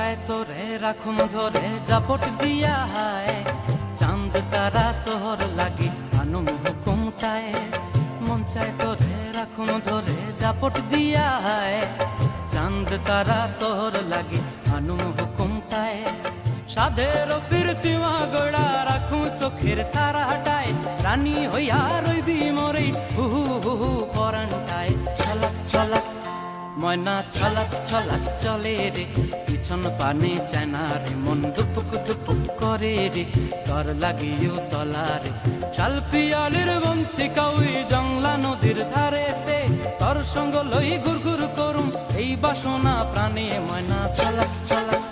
চায় তোরে রাখুন ধরে জাপট দিয়া হায়, চাঁদ তারা তোর লাগি আনুম হুকুমটায়। মন চায় তোরে রাখুন ধরে জাপট দিয়া হায়, চাঁদ তারা তোর লাগি আনুম হুকুমটায়। সাধের প্রীতিমা গোড়া রাখুন চোখের তারা হাটায়, রানী হইয়া রইবি মোরে হু হু হু হু পরান্টায়। ছলাক ছলাক ময়না ছলাক ছলাক চলে রে, পিছন পানে চায় না রে, মন দুপুক দুপুক করে রে, তর লাগিও তলারে। শালপিয়ালির বন্তি কাউই জংলা নদীর ধারেতে, তর সঙ্গ লই ঘুর ঘুর করুম এই বাসনা প্রাণে। ময়না ছলাক ছলাক